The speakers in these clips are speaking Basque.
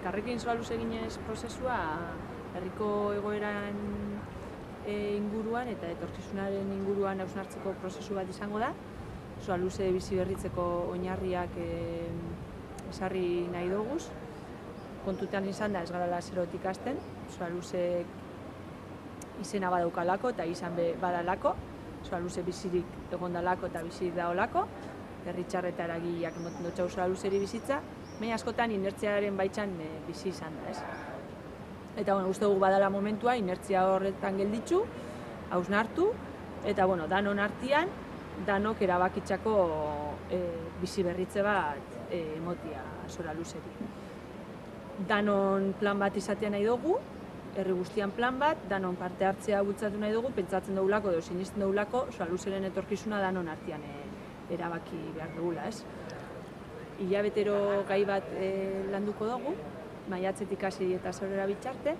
Elkarrekin soa luze ginez prozesua herriko egoeran inguruan eta etorkizunaren inguruan hausnartzeko prozesu bat izango da. Soa luze bizi berritzeko oinarriak esarri nahi doguz. Kontutan izan da ez garala zerotik hasten, soa luze izena badaukalako eta izan badalako, soa luze bizirik egondalako eta bizirik daolako, herri txar eta eragileak emoten dutxau soa luzeri bizitza, baina askotan inertziaren baitzan bizi izan da, ez? Eta, uste dugu badala momentua, inertzia horretan gelditzu, hausnartu, eta, danon artean, danok erabakitzako bizi berritze bat emotia soa luzeri. Danon plan bat izatea nahi dugu, herri guztian plan bat, danon parte hartzea bultzatu nahi dugu, pentsatzen dugulako edo sinisten dugulako soa luzeren etorkizuna danon artean erabaki behar dugula, ez? Hilabetero gai bat landuko dugu, maiatzetik hasi eta azaroera bitxarte,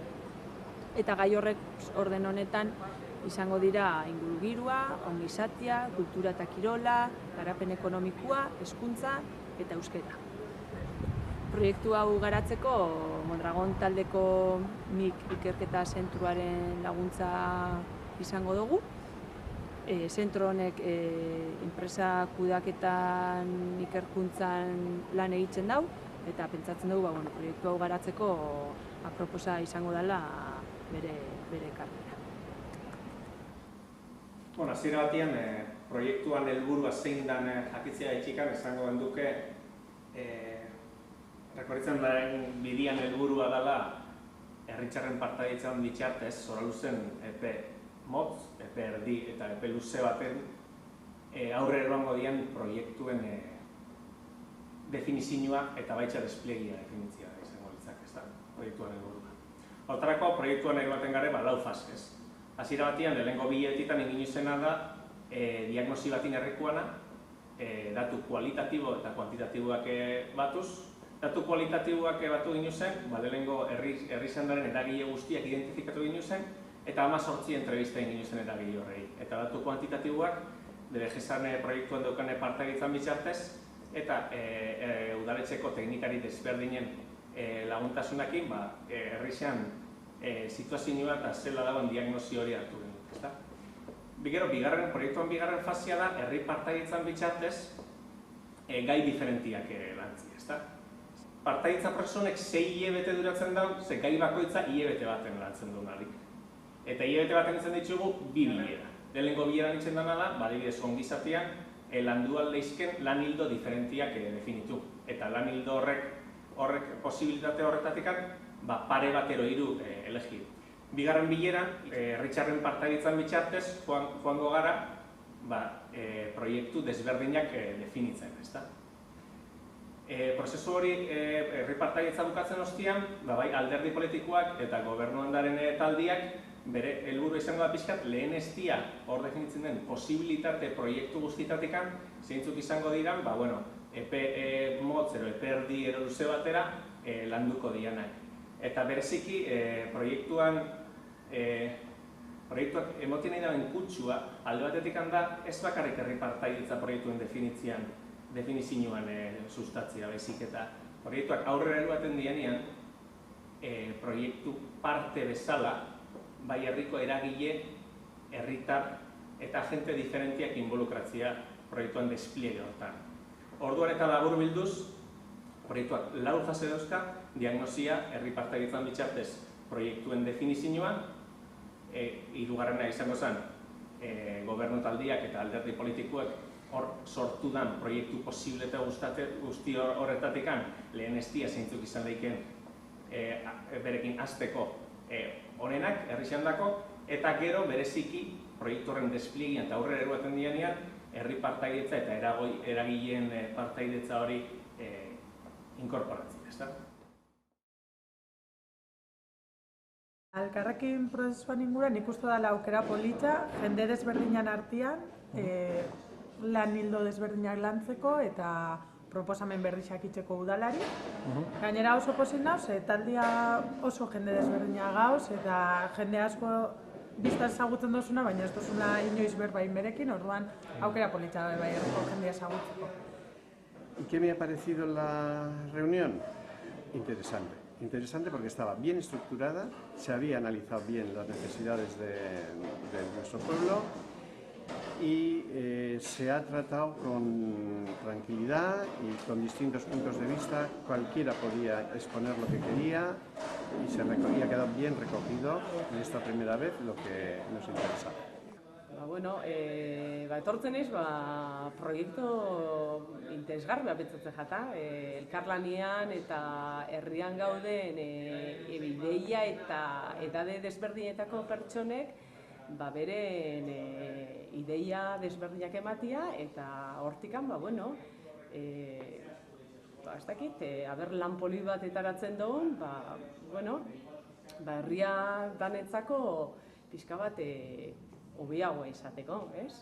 eta gai horrek orden honetan izango dira ingurugirua, ongizatia, kultura eta kirola, garapen ekonomikoa, hezkuntza eta euskera. Proiektu hau garatzeko Mondragon taldeko MIK ikerketa zentruaren laguntza izango dugu. Zentro honek enpresa kudeaketan ikerkuntzan lan egiten dau, eta pentsatzen dugu proiektu hau garatzeko aproposa izango dela bere kartera. Hasiera batean, proiektuan helburua zein den jakitzea etxikan esango genduke rekorritzen daren bidian helburua dela herritarren partaidetzan bitxartez, soa luzen epe motz, epe erdi eta epe luze baten aurre eroango dian proiektuen definizioa eta baitza despliegia definitzia izango litzak, ez da, proiektuan helburua. Hortarako proiektuan eroaten gare, lau fasez. Hasiera batean, lehenengo biletitan egin izena da diagnosi batin errekuana, datu kualitatibo eta kuantitatiboak batuz. Datu kualitatiboak batu ginu zen, lehenengo herri zendaren eragile guztiak identifikatu ginu zen, eta 18 entrevista egin zen eragile horrei. Eta datu kuantitatiboak, DBGESan proiektuan daukane partaidetzan bitxartez, eta udaletxeko teknikari desberdinen laguntasunakin, herrizean situazioa eta zela dagoen diagnosi hori hartu genuen. Proiektuan bigarren fazia da, herri partaidetzan bitxartez, gai diferentiak lantzia. Partaidetza prozesunek 6 hilabete duratzen daun, ze gai bakoitza hilabete baten lantzen duen alik. Eta hilabete baten itzen ditugu 2 bilera. Lehenengo bileran itzen dena da, adibidez ongizatean, landu aldeizken lan hildo diferentiak definitu. Eta lan hildo horrek posibilitate horretatikan, pare batero 3 elegi. Bigarren bileran, herritarren partaidetzan bitxartez, joango gara, proiektu desberdinak definitzen, ezta? Prozesu hori herri partaidetza bukatzen ostean, alderdi politikoak eta gobernuandaren taldiak bere helburu izango da pixkat lehenestia hor definitzen den posibilitate proiektu guztietatekan zeintzuk izango diran, epe motz edo epe erdi ero luze batera landuko dianak. Eta bereziki proiektuak emotien nahi dauen kutsua alde batetik da ez bakarrik herri partaidetza proiektuen definizioan sustatzea baizik eta proiektuak aurrera eruaten dianean proiektu parte bezala bai herriko eragile, herritar eta agente diferentiak involukratzea proiektuan despliege hortan. Orduan eta labur bilduz, proiektuak 4 fase dauzka, diagnosia herri partaidetzan bitxartez proiektuen definizioan, hirugarrena izango zen gobernu taldiak eta alderdi politikoek hor sortu dan proiektu posible eta guzti horretatikan lehenestia zeintzuk izan daiken berekin hasteko honenak, herrixandako, eta gero bereziki proiektu horren despliegian eta aurrera eruaten dianean herri partaidetza eta eragileen partaidetza hori inkorporatzen, ezta? Elkarrekin prozesuan inguruan ikustu dela aukera polita, jende desberdinan artean, lan hildo desberdinak lantzeko eta proposamen berriak itzeko udalari. Gainera oso pozik nauz, taldia oso jende desberdina gauz eta jende asko bizta ezagutzen duzuna, baina ez duzuna inoiz berbain berekin, orduan aukera polita bai herriko jendea ezagutzeko. ¿Y qué me ha parecido la reunión? Interesante. interesante porque estaba bien estructurada, se había analizado bien las necesidades de nuestro pueblo y se ha tratado con tranquilidad y con distintos puntos de vista. Cualquiera podía exponer lo que quería y ha quedado bien recogido en esta primera vez lo que nos interesaba. Etortzen ez, proiektu interesgarria betzatzen jata, elkarlanian eta herrian gauden ideia eta edade desberdinetako pertsonek beren ideia desberdinak ematia eta hortikan, ez dakit, aber lan poli bat etaratzen dugun, herria danetzako pixka bat hobeagoa izateko, ez?